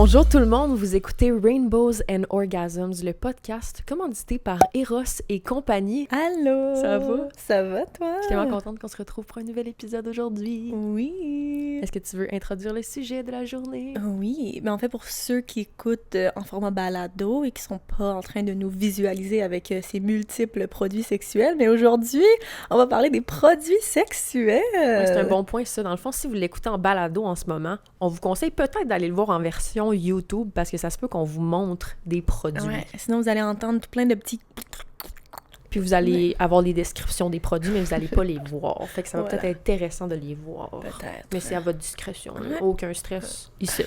Bonjour tout le monde, vous écoutez Rainbows and Orgasms, le podcast commandité par Eros et compagnie. Allô! Ça va? Ça va, toi? Je suis tellement contente qu'on se retrouve pour un nouvel épisode aujourd'hui. Oui! Est-ce que tu veux introduire le sujet de la journée? Oui, mais en fait, pour ceux qui écoutent en format balado et qui sont pas en train de nous visualiser avec ces multiples produits sexuels, mais aujourd'hui, on va parler des produits sexuels! Ouais, c'est un bon point, ça. Dans le fond, si vous l'écoutez en balado en ce moment, on vous conseille peut-être d'aller le voir en version YouTube parce que ça se peut qu'on vous montre des produits. Ouais, sinon vous allez entendre plein de petits... Puis vous allez avoir les descriptions des produits, mais vous n'allez pas les voir. Fait que ça va Voilà. peut-être être intéressant de les voir. Peut-être. Mais c'est à votre discrétion. Ouais. Aucun stress ici.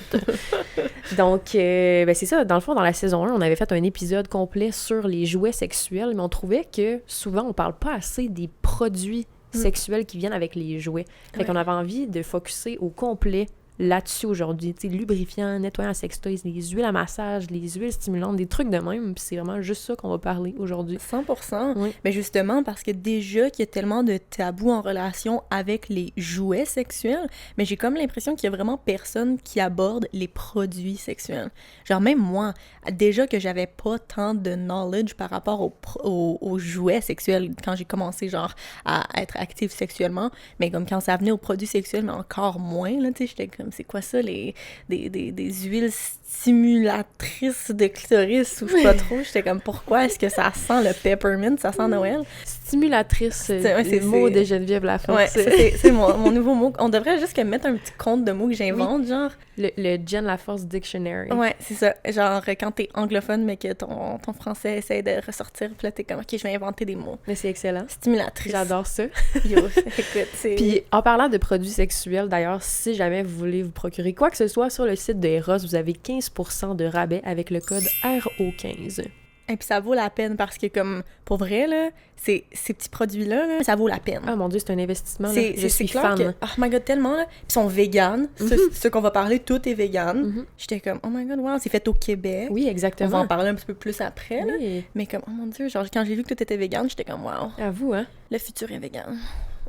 Donc, ben c'est ça. Dans le fond, dans la saison 1, on avait fait un épisode complet sur les jouets sexuels, mais on trouvait que souvent, on parle pas assez des produits sexuels qui viennent avec les jouets. Fait qu'on avait envie de focusser au complet là-dessus aujourd'hui, tu sais, lubrifiant, nettoyant à sextoys, les huiles à massage, les huiles stimulantes, des trucs de même, puis c'est vraiment juste ça qu'on va parler aujourd'hui. 100%. Oui. Mais justement, parce que déjà qu'il y a tellement de tabous en relation avec les jouets sexuels, mais j'ai comme l'impression qu'il y a vraiment personne qui aborde les produits sexuels. Genre même moi, déjà que j'avais pas tant de knowledge par rapport aux jouets sexuels quand j'ai commencé genre à être active sexuellement, mais comme quand ça venait aux produits sexuels, mais encore moins, là, tu sais, j'étais comme, c'est quoi ça, des huiles stimulatrices de clitoris, ou je sais pas trop, j'étais comme, pourquoi est-ce que ça sent le peppermint, ça sent Noël? Stimulatrice, C'est le mot de Geneviève Laforce. Ouais, c'est mon nouveau mot. On devrait juste que mettre un petit compte de mots que j'invente, genre. Le Jen Laforce Dictionary. Ouais, c'est ça. Genre, quand t'es anglophone, mais que ton français essaie de ressortir, puis là, t'es comme, OK, je vais inventer des mots. Mais c'est excellent. Stimulatrice. J'adore ça. Yo, écoute, c'est... Puis, en parlant de produits sexuels, d'ailleurs, si jamais vous voulez vous procurer quoi que ce soit sur le site de Eros, vous avez 15% de rabais avec le code RO15. Et puis ça vaut la peine parce que, comme, pour vrai, là, ces petits produits-là, là, ça vaut la peine. Ah mon Dieu, c'est un investissement. Là. Je suis fan. Que, oh my God, tellement, là. Puis ils sont véganes. Ce qu'on va parler, tout est vegan. J'étais comme, oh my God, wow, c'est fait au Québec. Oui, exactement. On va en parler un petit peu plus après, là. Oui. Mais comme, oh mon Dieu, genre, quand j'ai vu que tout était vegan, j'étais comme, wow. À vous, hein? Le futur est vegan.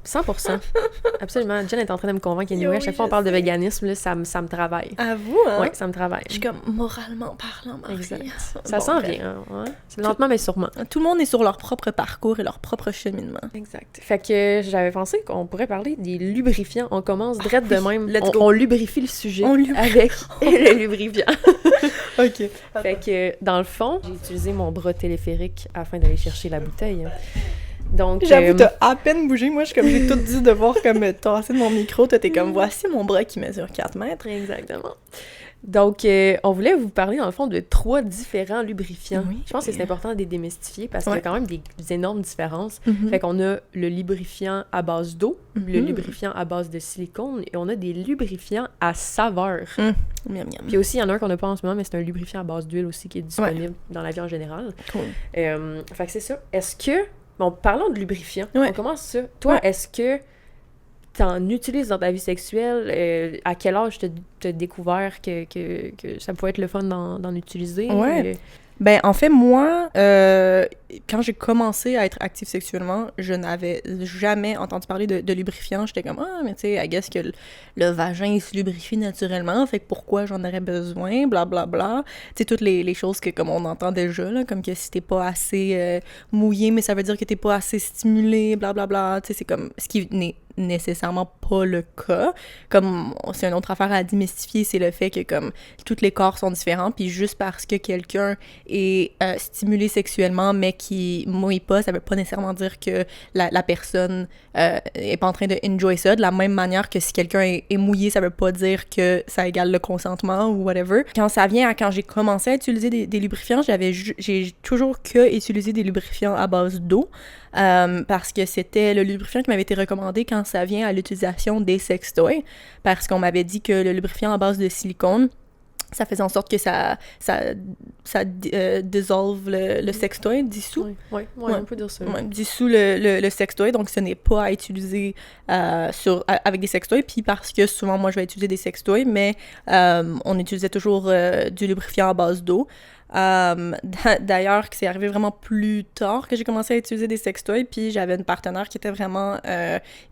100%. Absolument. Jen est en train de me convaincre. Anyway, Oui, à chaque fois qu'on parle de véganisme, là, ça me travaille. À vous, hein? Oui, ça me travaille. Je suis comme, moralement parlant, Marie. Exact. Ça s'en vient. Hein? C'est lentement, mais sûrement. Tout le monde est sur leur propre parcours et leur propre cheminement. Exact. Fait que j'avais pensé qu'on pourrait parler des lubrifiants. On commence direct de même. On lubrifie le sujet avec le lubrifiant. OK. Fait que, dans le fond, j'ai utilisé mon bras téléphérique afin d'aller chercher la bouteille. Donc, j'avoue, t'as à peine bougé. Moi, j'ai tout dû devoir comme tasser de mon micro. T'es comme, voici mon bras qui mesure 4 mètres. Exactement. Donc, on voulait vous parler, dans le fond, de 3 différents lubrifiants. Oui, je pense que c'est important de les démystifier parce qu'il y a quand même des énormes différences. Fait qu'on a le lubrifiant à base d'eau, le lubrifiant à base de silicone et on a des lubrifiants à saveur. Miam, miam. Puis aussi, il y en a un qu'on n'a pas en ce moment, mais c'est un lubrifiant à base d'huile aussi qui est disponible dans la vie en général. Cool. Fait que c'est ça. Est-ce que... Bon, parlons de lubrifiant. Ouais. On commence ça. Toi, est-ce que t'en utilises dans ta vie sexuelle? À quel âge t'as découvert que ça pouvait être le fun d'en utiliser? Ouais. Ben, en fait, moi, quand j'ai commencé à être active sexuellement, je n'avais jamais entendu parler de lubrifiant. J'étais comme, ah, mais tu sais, I guess que le vagin, il se lubrifie naturellement, fait que pourquoi j'en aurais besoin, blablabla. Bla, bla. Tu sais, toutes les choses que, comme on entend déjà, là, comme que si t'es pas assez mouillé, mais ça veut dire que t'es pas assez stimulé, blablabla. Bla, bla. Tu sais, c'est comme, ce qui n'est nécessairement pas le cas. Comme, c'est une autre affaire à démystifier, c'est le fait que, comme, tous les corps sont différents, puis juste parce que quelqu'un est stimulé sexuellement, mais qui mouille pas, ça veut pas nécessairement dire que la personne est pas en train de enjoy ça. De la même manière que si quelqu'un est mouillé, ça veut pas dire que ça égale le consentement ou whatever. Quand ça vient à quand j'ai commencé à utiliser des lubrifiants, j'ai toujours utilisé des lubrifiants à base d'eau. Parce que c'était le lubrifiant qui m'avait été recommandé quand ça vient à l'utilisation des sextoys, parce qu'on m'avait dit que le lubrifiant à base de silicone, ça faisait en sorte que ça dissolve le sextoy, dissout. Oui, on peut dire ça. Ouais, dissout le sextoy, donc ce n'est pas à utiliser avec des sextoys, puis parce que souvent, moi, je vais utiliser des sextoys, mais on utilisait toujours du lubrifiant à base d'eau. D'ailleurs, que c'est arrivé vraiment plus tard que j'ai commencé à utiliser des sextoys, puis j'avais une partenaire qui était vraiment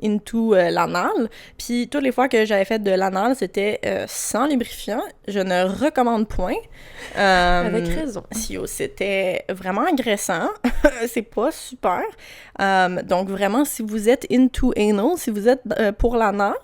into l'anal. Puis toutes les fois que j'avais fait de l'anal, c'était sans lubrifiant. Je ne recommande point. Avec raison. C'était vraiment agressant. C'est pas super. Donc vraiment, si vous êtes into anal, si vous êtes pour l'anal,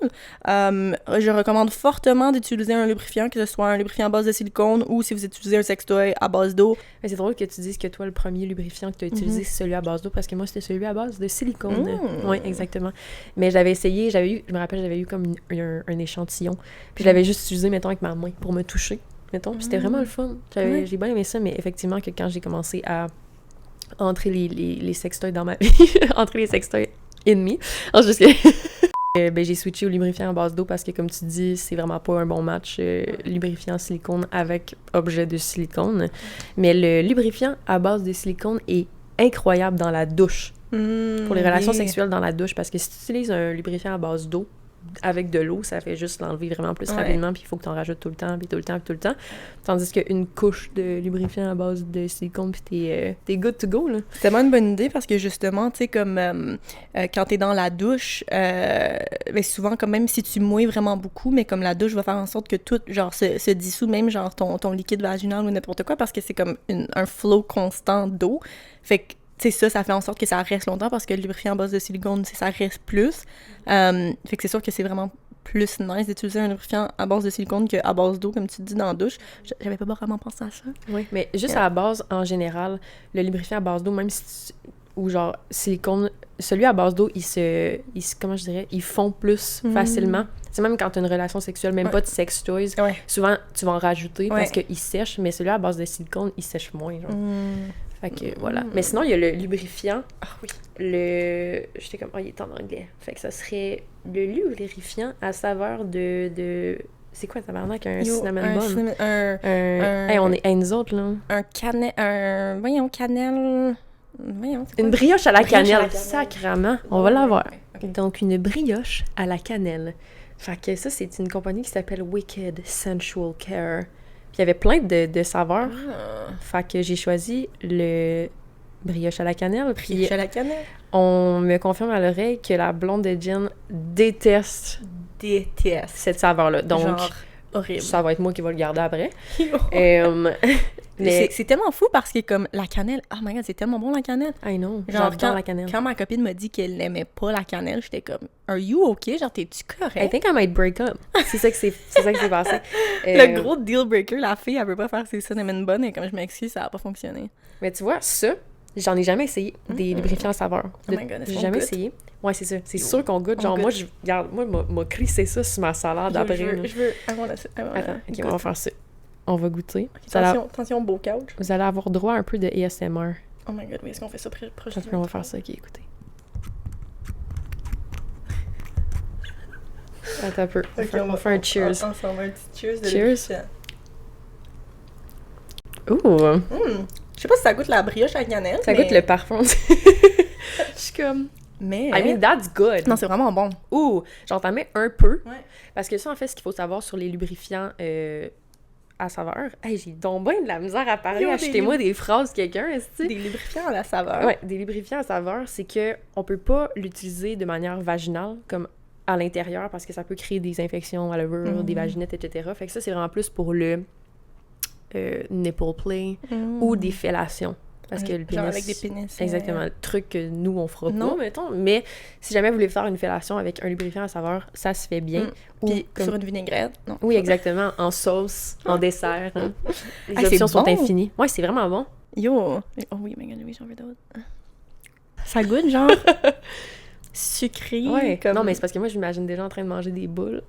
je recommande fortement d'utiliser un lubrifiant, que ce soit un lubrifiant à base de silicone ou si vous utilisez un sextoy à base d'eau. Mais c'est drôle que tu dises que toi, le premier lubrifiant que tu as utilisé, c'est celui à base d'eau, parce que moi, c'était celui à base de silicone. Oui, exactement. Mais j'avais essayé, je me rappelle, j'avais eu comme un échantillon, puis je l'avais juste utilisé, mettons, avec ma main pour me toucher, mettons, puis c'était vraiment le fun. J'ai bien aimé ça, mais effectivement, que quand j'ai commencé à entrer les sextoys dans ma vie, entrer les sextoys ennemis, juste que... j'ai switché au lubrifiant à base d'eau parce que, comme tu dis, c'est vraiment pas un bon match lubrifiant silicone avec objet de silicone. Mais le lubrifiant à base de silicone est incroyable dans la douche. Pour les relations sexuelles dans la douche, parce que si tu utilises un lubrifiant à base d'eau, avec de l'eau, ça fait juste l'enlever vraiment plus rapidement, puis il faut que tu en rajoutes tout le temps, puis tout le temps, puis tout le temps. Tandis qu'une couche de lubrifiant à base de silicone, puis t'es good to go, là. C'est tellement une bonne idée, parce que justement, tu sais, comme quand t'es dans la douche, ben souvent, comme même si tu mouilles vraiment beaucoup, mais comme la douche va faire en sorte que tout, genre, se dissout, même genre ton liquide vaginal ou n'importe quoi, parce que c'est comme un flow constant d'eau. Fait que tu sais, ça fait en sorte que ça reste longtemps parce que le lubrifiant à base de silicone, ça reste plus. Fait que c'est sûr que c'est vraiment plus nice d'utiliser un lubrifiant à base de silicone qu'à base d'eau, comme tu dis, dans la douche. J'avais pas vraiment pensé à ça. Oui, mais juste à la base, en général, le lubrifiant à base d'eau, même si ou genre silicone, celui à base d'eau, comment je dirais, il fond plus facilement. C'est même quand tu as une relation sexuelle, même pas de sex toys, souvent tu vas en rajouter parce qu'il sèche, mais celui à base de silicone, il sèche moins, genre. Fait que voilà. Mais sinon, il y a le lubrifiant. Ah oui. J'étais comme, il est en anglais. Fait que ça serait le lubrifiant à saveur de... C'est quoi, tabarnak? Un cinnamon bun? Hey, on est nous autres, là. Voyons, cannelle... Voyons, une brioche à la cannelle. Sacrement. On va l'avoir. Okay. Donc, une brioche à la cannelle. Fait que ça, c'est une compagnie qui s'appelle Wicked Sensual Care. Puis il y avait plein de saveurs. Fait que j'ai choisi le brioche à la cannelle. Puis à la cannelle. On me confirme à l'oreille que la blonde de Jen déteste cette saveur-là. Donc, genre, horrible. Ça va être moi qui va le garder après. Mais... C'est tellement fou parce que comme la cannelle, oh my god, c'est tellement bon la cannelle. I know, j'adore la cannelle. Quand ma copine m'a dit qu'elle n'aimait pas la cannelle, j'étais comme, are you okay? Genre, t'es-tu correct? I think I might break up. C'est ça qui s'est passé. Le gros deal breaker, la fille, elle veut pas faire ses cinnamon buns et comme je m'excuse, ça a pas fonctionné. Mais tu vois, ça, j'en ai jamais essayé, des lubrifiants à saveur. Oh my god, j'ai jamais essayé. Ouais, c'est ça. C'est sûr qu'on goûte. Genre, moi, m'a crissé ça sur ma salade après. Je veux. Attends, ok, on va faire ça. On va goûter. Okay, attention, beau couch. Vous allez avoir droit à un peu de ASMR. Oh my god, oui, est-ce qu'on fait ça proche on va faire ça, ok, écoutez. Attends un peu. On va faire un cheers. Ensemble, un petit cheers de cheers. Ouh! Je sais pas si ça goûte la brioche à la cannelle. Ça goûte le parfum. Je suis comme... Mais... I mean, that's good. Non, c'est vraiment bon. Ouh! Genre, t'en mets un peu. Ouais. Parce que ça, en fait, ce qu'il faut savoir sur les lubrifiants à saveur... Hey, j'ai donc bien de la misère à parler. Achetez-moi des phrases, quelqu'un, est-ce que... Des lubrifiants à la saveur. Ouais, des lubrifiants à saveur, c'est que on peut pas l'utiliser de manière vaginale, comme à l'intérieur, parce que ça peut créer des infections à l'over, des vaginettes, etc. Fait que ça, c'est vraiment plus pour le nipple play ou des fellations. Parce que le pénis... Genre avec des pénis. Exactement. Le truc que nous, on fera pas, mettons. Mais si jamais vous voulez faire une fellation avec un lubrifiant à saveur, ça se fait bien. Puis sur une vinaigrette. Non. Oui, exactement. En sauce, en dessert. Hein. Les options sont infinies. Ouais, c'est vraiment bon. Yo! Oh oui, my god, oui, j'en veux d'autres. Ça goûte genre... sucré. Ouais. Comme... Non, mais c'est parce que moi, je m'imagine déjà en train de manger des boules.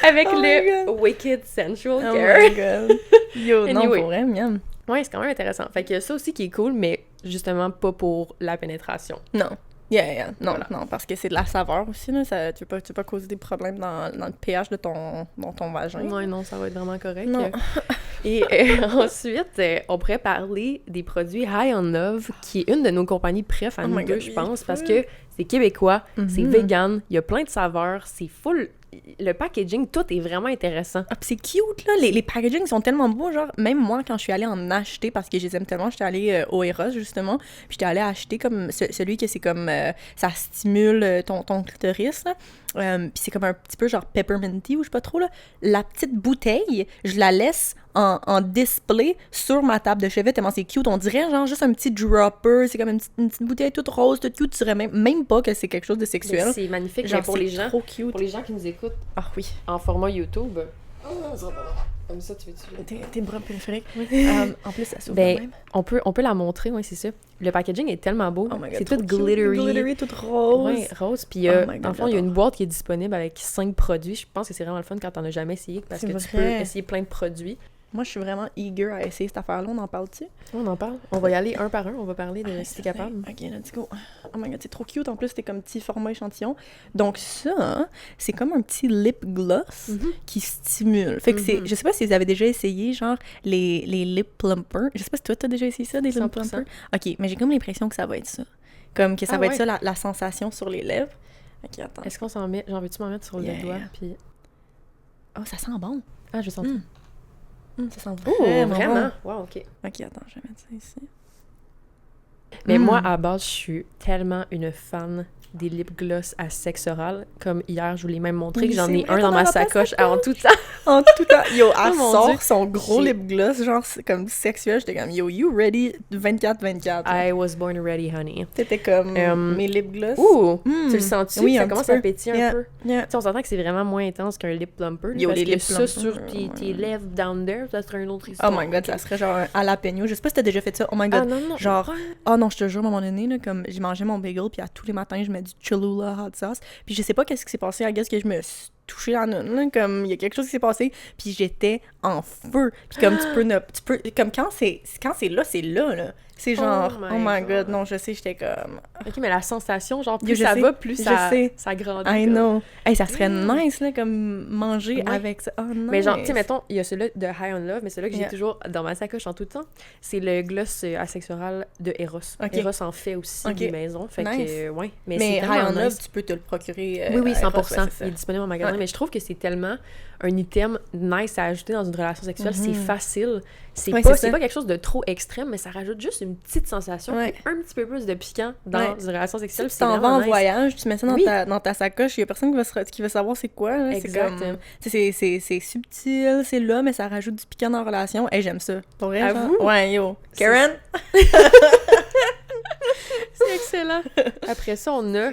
Avec le Wicked Sensual Care. Oh my god. Yo, anyway. Non, pour vrai, miam. Ouais, c'est quand même intéressant. Fait que ça aussi qui est cool, mais justement pas pour la pénétration. Non. Non, voilà. Non, parce que c'est de la saveur aussi, là. Ça, tu peux pas causer des problèmes dans le pH de ton vagin. Ouais, non, ça va être vraiment correct. Non. Et ensuite, on pourrait parler des produits High on Love, qui est une de nos compagnies préf à nous deux, je pense, parce que c'est québécois, c'est Mhm. vegan, il y a plein de saveurs, c'est full... Le packaging, tout est vraiment intéressant. Ah, pis c'est cute, là. Les packagings sont tellement beaux, genre, même moi, quand je suis allée en acheter, parce que je les aime tellement, j'étais allée au Eros, justement, puis j'étais allée acheter comme celui que c'est comme, ça stimule ton clitoris, là. Puis c'est comme un petit peu genre pepperminty, ou je sais pas trop, là. La petite bouteille, je la laisse en display sur ma table de chevet, tellement c'est cute. On dirait genre juste un petit dropper, c'est comme une petite bouteille toute rose, toute cute, tu dirais même pas que c'est quelque chose de sexuel. C'est magnifique, Genre, mais pour c'est les gens... trop cute. Pour les gens qui nous écoutent Ah oui. en format YouTube... Comme ça, tu veux-tu... Tes bras périphériques. En plus, ça s'ouvre Ben, même. on peut la montrer, oui, c'est ça. Le packaging est tellement beau. Oh my God, c'est trop tout cute. glittery. Glittery, tout rose. Ouais, rose. Puis, Oh my God, dans le fond, il y a j'adore. une boîte qui est disponible avec 5 produits. Je pense que c'est vraiment le fun quand t'en as jamais essayé, parce C'est que tu vrai. peux essayer plein de produits. Moi, je suis vraiment eager à essayer cette affaire-là. On en parle-tu? On en parle. On va y aller un par un. On va parler de si t'es capable. Ok, let's go. Oh my God, c'est trop cute. En plus, c'était comme petit format échantillon. Donc ça, c'est comme un petit lip gloss qui stimule. Fait que c'est... Je sais pas si vous avez déjà essayé, genre, les lip plumpers. Je sais pas si toi, t'as déjà essayé ça, des lip 100%. plumpers? Ok, mais j'ai comme l'impression que ça va être ça. Comme que ça Ah va être ouais. ça, la sensation sur les lèvres. Ok, attends. Est-ce qu'on s'en met... J'en veux-tu m'en mettre sur Yeah. le doigt? Puis... Oh, ça sent bon. Ah, je sens... Ça sent Oh, vraiment, vraiment? bon. Wow, OK. Ok, attends, je vais mettre ça ici. Mais moi, à base, je suis tellement une fan des lip gloss à sexe oral. Comme hier, je vous l'ai même montré Oui, que j'en c'est ai vrai, un dans t'en ma as dans ta sacoche en tout temps. En tout cas, yo, elle Oh mon sort Dieu. son gros J'ai- lip gloss, genre c'est comme sexuel. J'étais comme, yo, you ready 24-24. I was born ready, honey. T'étais comme, mes lip gloss. Ouh! Mm. Tu le sens-tu? Oui, Ça un commence petit à peu. pétiller Yeah. un peu. Yeah. Tu sais, on s'entend que c'est vraiment moins intense qu'un lip plumper. Yo, parce les que lip ça, plumpers, sur tes lèvres down there, ça serait une autre Oh histoire. my God, ça serait genre un jalapeno. Je sais pas si t'as déjà fait ça. Oh my Ah God. non, non. Genre, oh non, je te jure, à un moment donné, là, comme, j'ai mangé mon bagel, puis à tous les matins, je mets du Cholula hot sauce. Puis je sais pas qu'est-ce qui s'est passé, I guess que je me suis touchée en une, là, comme, il y a quelque chose qui s'est passé, puis j'étais en feu. Puis comme, tu peux, comme, quand c'est là, là. C'est genre, Oh oh my my God, God. non, je sais, j'étais comme... OK, mais la sensation, genre, Yo, plus je ça sais, va, plus je ça, sais. ça grandit. I comme. know. Hey, ça serait nice, là, comme manger Ouais. avec ça. Oh, nice. Mais genre, tu sais, mettons, il y a celui-là de High on Love, mais celui-là que j'ai Yeah. toujours dans ma sacoche en tout temps, c'est le gloss à sexe oral de Eros. Ok. Eros en fait aussi Ok. des maisons. Fait Nice. que, ouais. Mais Mais c'est High tellement on Love, nice. tu peux te le procurer. Oui, oui, à Eros, 100%. ouais, c'est ça. Il est disponible en magasin. Ouais. Mais je trouve que c'est tellement un item nice à ajouter dans une relation sexuelle. C'est facile. C'est Ouais, pas, c'est c'est ça. pas quelque chose de trop extrême, mais ça rajoute juste une petite sensation, Ouais. puis un petit peu plus de piquant dans Ouais. une relation Si sexuelle. tu C'est t'en vas vraiment en nice. voyage, tu mets ça Oui. dans ta sacoche, il y a personne qui va savoir c'est quoi. Là. Exact. C'est comme, tu sais, c'est subtil, c'est là, mais ça rajoute du piquant dans la relation. Hey, j'aime ça. Pour vrai, genre? Avoue? Ouais, yo. C'est- Karen? C'est excellent. Après ça, on a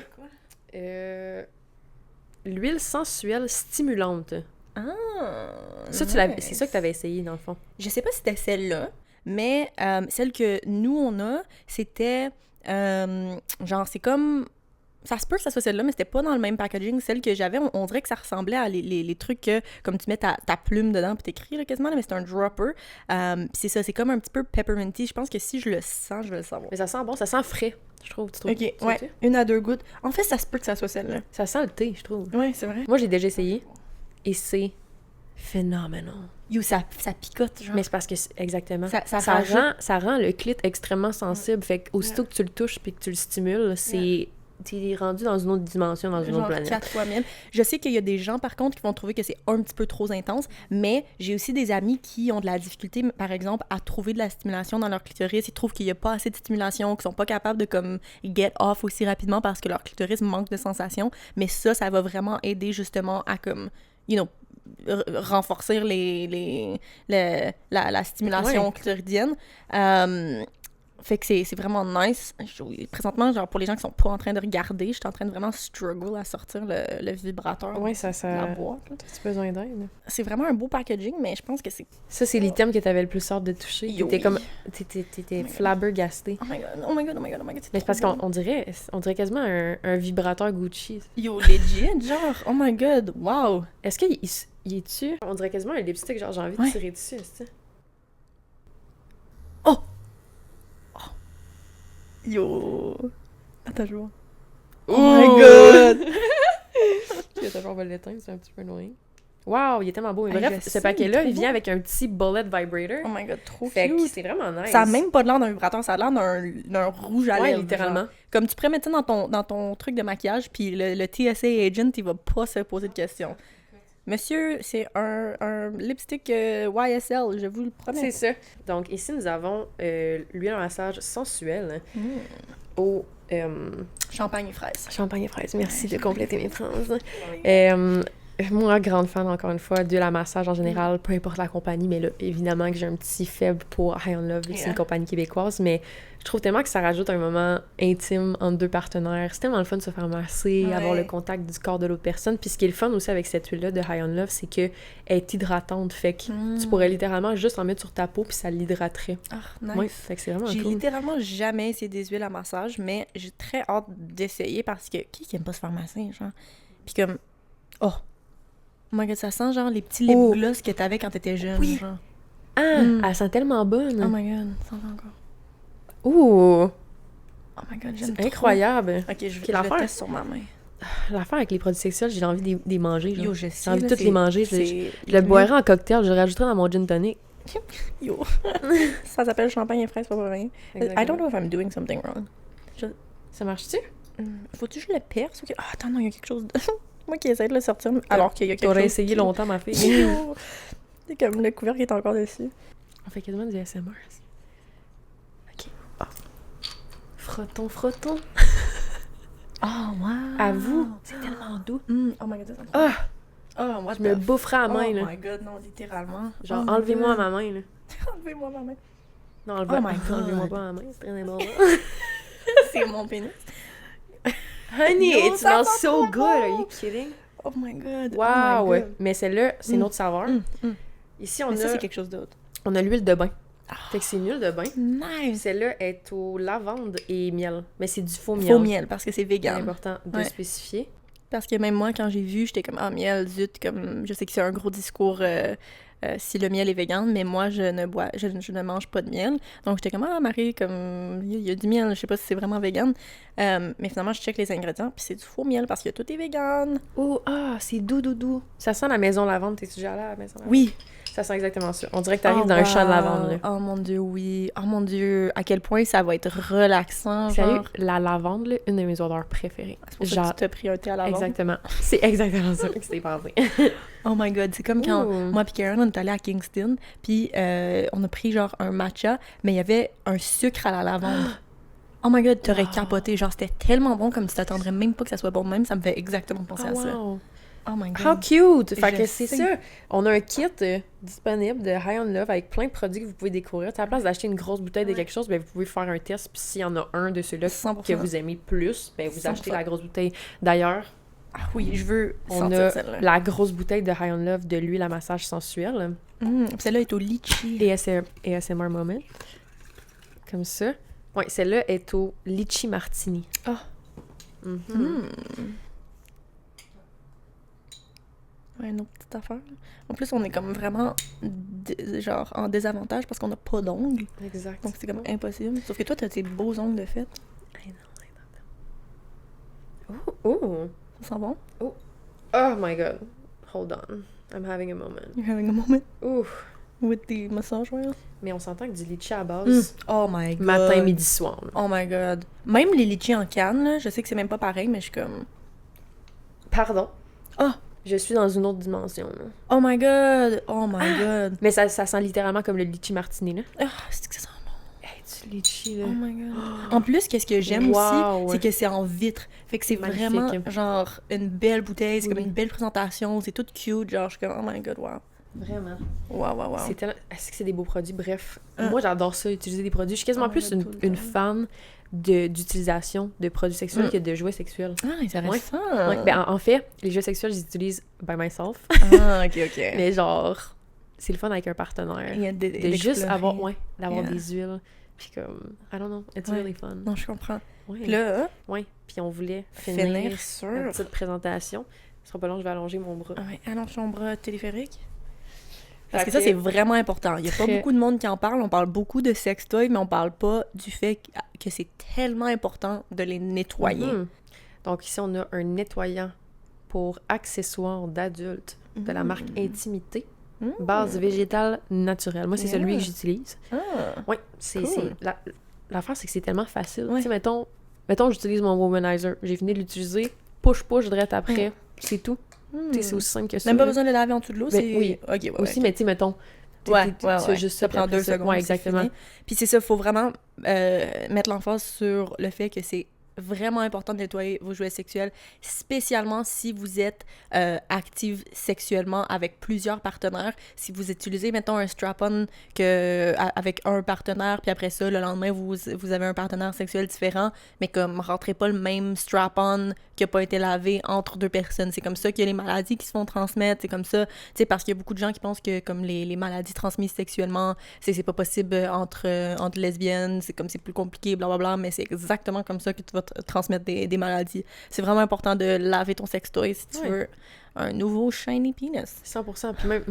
l'huile sensuelle stimulante. Ah, Ça, nice. c'est ça que tu avais essayé, dans le fond. Je sais pas si c'était celle-là, mais celle que nous, on a, c'était... genre, c'est comme... Ça se peut que ça soit celle-là, mais c'était pas dans le même packaging. Celle que j'avais, on dirait que ça ressemblait à les trucs que, comme tu mets ta plume dedans puis t'écris, là, quasiment, là, mais c'est un dropper. Puis c'est ça, c'est comme un petit peu pepperminty. Je pense que si je le sens, je vais le savoir. Mais ça sent bon, ça sent frais, je trouve. Tu trouves? Ok, Tu ouais, trouves-tu? 1 à 2 gouttes. En fait, ça se peut que ça soit celle-là. Ça sent le thé, je trouve. Ouais, c'est vrai. Moi, j'ai déjà essayé. Et c'est phénoménal. Yo, ça picote, genre. Mais c'est parce que, exactement, Ça rajoute- ça rend le clit extrêmement sensible. Fait qu'aussitôt que tu le touches puis que tu le stimules, t'es rendu dans une autre dimension, dans une autre Genre planète. 4 fois 1000. Je sais qu'il y a des gens, par contre, qui vont trouver que c'est un petit peu trop intense, mais j'ai aussi des amis qui ont de la difficulté, par exemple, à trouver de la stimulation dans leur clitoris. Ils trouvent qu'il n'y a pas assez de stimulation, qu'ils sont pas capables de, comme, get off aussi rapidement parce que leur clitoris manque de sensation. Mais ça va vraiment aider, justement, à, comme, you know, renforcer la stimulation Ouais. clitoridienne. Fait que c'est vraiment nice. Présentement, genre, pour les gens qui sont pas en train de regarder, je suis en train de vraiment struggle à sortir le vibrateur Ouais, de la boîte. là. T'as-tu besoin d'aide? C'est vraiment un beau packaging, mais je pense que c'est... Ça, c'est l'item que t'avais le plus hâte de toucher. Yo, T'étais oui. comme... T'étais flabbergasté. Oh my god, oh my god, oh my god, oh my god. Mais c'est parce qu'on dirait quasiment un vibrateur Gucci. Yo, legit, genre, oh my god, wow. Est-ce qu'il il est-tu? On dirait quasiment un lipstick, genre j'ai envie de Ouais. tirer dessus, est-ce que? Yo. Attends, je vois. Oh my god! Ok, attends, on va l'éteindre, c'est un petit peu annoying. Wow, il est tellement beau. Mais Hey, bref, je ce sais, paquet-là, il est il trop vient beau. avec un petit bullet vibrator. Oh my god, trop Fait que cute! c'est vraiment nice. Ça a même pas de l'air d'un vibrateur, ça a l'air d'un rouge à Ouais, lèvres. littéralement. genre. Comme tu pourrais mettre ça dans ton truc de maquillage, puis le TSA agent, il va pas se poser de questions. Monsieur, c'est un lipstick YSL, je vous le promets. C'est ça. Donc ici, nous avons l'huile en massage sensuelle au Champagne et fraises. champagne et fraises. Merci Ouais, de compléter mes phrases. Moi, grande fan, encore une fois, d'huile à massage en général, peu importe la compagnie, mais là, évidemment que j'ai un petit faible pour High on Love, vu que c'est une compagnie québécoise, mais je trouve tellement que ça rajoute un moment intime entre deux partenaires. C'est tellement le fun de se faire masser, Ouais. avoir le contact du corps de l'autre personne. Puis ce qui est le fun aussi avec cette huile-là de High on Love, c'est qu'elle est hydratante. Fait que tu pourrais littéralement juste en mettre sur ta peau, puis ça l'hydraterait. Ah, nice. Ouais, fait que c'est vraiment J'ai cool. littéralement jamais essayé des huiles à massage, mais j'ai très hâte d'essayer parce que qui aime pas se faire masser, genre? Puis comme, oh my god, ça sent genre les petits lip Oh. gloss que t'avais quand t'étais jeune, Oui. genre. Ah, elle sent tellement bonne. Oh my god, ça sent encore. Ouh, Oh my god, j'aime c'est trop. incroyable. Ok, je le l'affaire? teste sur ma main. L'affaire avec les produits sexuels, j'ai envie de les manger. Genre. Yo, je J'ai sais. envie de là, toutes les manger. Je c'est le boirais en cocktail, je le rajouterais dans mon gin tonic. Yo. Ça s'appelle champagne et fraises, pas pour rien. I don't know if I'm doing something wrong. Ça marche-tu? Faut-tu que je le perce ou que... Ah, attends, non, il y a quelque chose de... Moi qui essaie de le sortir, alors qu'il y a quelque chose... T'aurais essayé longtemps, ma fille. Yo. C'est comme le couvercle est encore dessus. On fait quasiment du ASMR. Ok. Ah. Frottons, frottons. Oh, wow. À vous. C'est tellement doux. Oh my god, c'est Ah! Oh, what Je me boufferais à la main, Oh là. my god, non, littéralement. Genre, Oh my enlevez-moi god. ma main, là. Enlevez-moi ma main. Non, Oh my God. enlevez-moi pas ma main, c'est très important. C'est mon pénis. Honey, Yo, it ça smells sent so trop good, bon. are you kidding? Oh my god. Wow! Oh my god. Mais celle-là, c'est une autre saveur. Ici, on Mais ça, a, c'est quelque chose d'autre. on a l'huile de bain. Fait que c'est une huile de bain. Nice. Celle-là est au lavande et miel. Mais c'est du faux miel. Faux miel, parce que c'est C'est vegan. important de Ouais. spécifier. Parce que même moi, quand j'ai vu, j'étais comme, ah, miel, zut, comme, je sais que c'est un gros discours si le miel est vegan, mais moi, je ne mange pas de miel. Donc, j'étais comme, ah, Marie, comme, il y a du miel, je sais pas si c'est vraiment vegan. Mais finalement, je check les ingrédients, puis c'est du faux miel parce que tout est vegan. Oh, ah, c'est doux, doux, doux. Ça sent la maison lavande. T'es-tu déjà allée à la maison lavande? Oui. Ça sent exactement ça. On dirait que t'arrives dans un champ de lavande, là. Oh mon Dieu, oui. Oh mon Dieu, à quel point ça va être relaxant, Sérieux, genre. la lavande, là, une de mes odeurs préférées. C'est pour ça que tu t'as pris un thé à la lavande. Exactement. C'est exactement ça qui s'est passé. Oh my god, c'est comme quand Ouh. moi et Karen, on est allés à Kingston, puis on a pris genre un matcha, mais il y avait un sucre à la lavande. Oh my god, t'aurais capoté. Genre, c'était tellement bon comme tu t'attendrais même pas que ça soit bon de même. Ça me fait exactement penser à ça. wow. Oh my How god. cute! Fait Je que c'est sais. ça. On a un kit disponible de High on Love avec plein de produits que vous pouvez découvrir. À la place d'acheter une grosse bouteille de quelque chose, ben, vous pouvez faire un test. Puis s'il y en a un de ceux-là 100%. que vous aimez plus, ben, vous 100%. achetez la grosse bouteille. D'ailleurs, Ah oui, je veux on sentir a celle-là. la grosse bouteille de High on Love de l'huile à massage sensuelle. Celle-là est au litchi. ASMR moment. Comme ça. Ouais, celle-là est au litchi martini. Ah. Mhm. Ouais, une autre petite affaire. En plus, on est comme vraiment genre en désavantage parce qu'on n'a pas d'ongles. Exact. Donc c'est comme impossible. Sauf que toi, t'as tes beaux ongles de fête. Oh! Ça sent bon? Oh my god. Hold on. I'm having a moment. You're having a moment Ouf. with the massage oil? Mais on s'entend que du litchi à base, Oh my god. matin, midi, soir. là. Oh my god. Même les litchis en canne, là, je sais que c'est même pas pareil, mais je suis comme... Pardon. Ah! Je suis dans une autre dimension. Là. Oh my god! Oh my god! Mais ça sent littéralement comme le litchi martini, là. Ah, c'est que ça sent bon. Hey, du litchi, là. Oh my god. En plus, qu'est-ce que j'aime Wow. aussi, c'est que c'est en vitre. Fait que c'est Magnifique. vraiment, genre, une belle bouteille, c'est Oui. comme une belle présentation, c'est tout cute, genre, je suis comme, oh my god, wow. Vraiment. Wow, wow, wow. C'est tellement... Est-ce que c'est des beaux produits? Bref, Ah. moi, j'adore ça, utiliser des produits. Je suis quasiment Oh my plus God, tout le une temps. fan d'utilisation de produits sexuels que de jouets sexuels. Ah, intéressant! Ouais, ben, en fait, les jeux sexuels, je les utilise by myself. Ah, ok, ok. Mais genre, c'est le fun avec un partenaire. Il y a De juste avoir, d'avoir Yeah. des huiles. Puis comme, I don't know, it's Ouais. really fun. Non, je comprends. Ouais. Puis là, Ouais. Puis on voulait finir finir une sur... petite présentation. Ce sera pas long, je vais allonger mon bras. Ah ouais, allons ton bras téléphérique. Parce que Fait ça, c'est vraiment important. Il y a pas très- beaucoup de monde qui en parle. On parle beaucoup de sextoy, mais on parle pas du fait que c'est tellement important de les nettoyer. Mhm. Donc ici, on a un nettoyant pour accessoires d'adultes de la marque Intimité. Mm. Base végétale naturelle. Moi, c'est celui que j'utilise. Ah. Oui, c'est... Cool. L'affaire, c'est que c'est tellement facile. Ouais. Tu sais, mettons, j'utilise mon womanizer. J'ai fini de l'utiliser. Push, direct après. C'est tout. Tu sais, c'est aussi simple que ça. Même pas là. besoin de le laver en dessous de l'eau, Ben, c'est... oui. Ok, ouais, Aussi, ok. mais tu sais, mettons... Ouais, tu fais juste ça prend puis après 2 secondes. Ouais, c'est exactement. fini. Puis c'est ça, il faut vraiment mettre l'emphase sur le fait que c'est vraiment important de nettoyer vos jouets sexuels, spécialement si vous êtes active sexuellement avec plusieurs partenaires. Si vous utilisez, mettons, un strap-on avec un partenaire, puis après ça, le lendemain, vous avez un partenaire sexuel différent, mais comme rentrez pas le même strap-on qui a pas été lavé entre 2 personnes. C'est comme ça qu'il y a les maladies qui se font transmettre. C'est comme ça, tu sais, parce qu'il y a beaucoup de gens qui pensent que comme les maladies transmises sexuellement, c'est pas possible entre lesbiennes, c'est comme c'est plus compliqué, blablabla, mais c'est exactement comme ça que tu vas transmettre des maladies. C'est vraiment important de laver ton sextoy si tu veux un nouveau shiny penis. 100%. Puis même...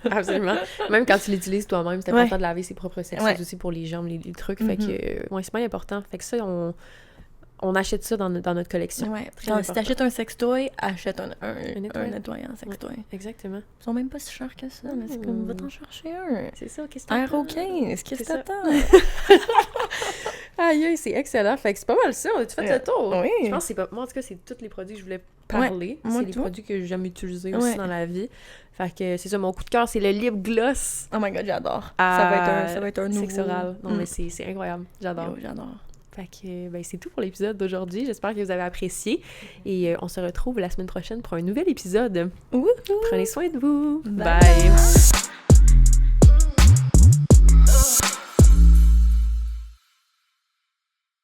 Absolument. Même quand tu l'utilises toi-même, c'est important de laver ses propres sextoys aussi pour les jambes, les trucs. Fait que, c'est bien important. Fait que ça, on achète ça dans notre collection. Ouais. Genre, si t'achètes un sextoy, achète un nettoyant sextoy. Ouais, exactement. Ils sont même pas si chers que ça, mais c'est comme, va t'en chercher un. C'est ça, qu'est-ce que t'attends? RO15, qu'est-ce que t'attends? Aïe, c'est excellent. Fait que c'est pas mal ça, on a-tu fait le tour? Oui. Je pense que c'est pas... Moi, en tout cas, c'est tous les produits que je voulais parler. moi C'est les tout. produits que j'ai jamais utilisés aussi dans la vie. Fait que c'est ça, mon coup de cœur, c'est le lip gloss. Oh my god, j'adore. Ça va être un nouveau... Sexe oral. Non, mais c'est incroyable. J'adore. Yo, j'adore. Fait que c'est tout pour l'épisode d'aujourd'hui. J'espère que vous avez apprécié. Et on se retrouve la semaine prochaine pour un nouvel épisode. Prenez soin de vous. Bye.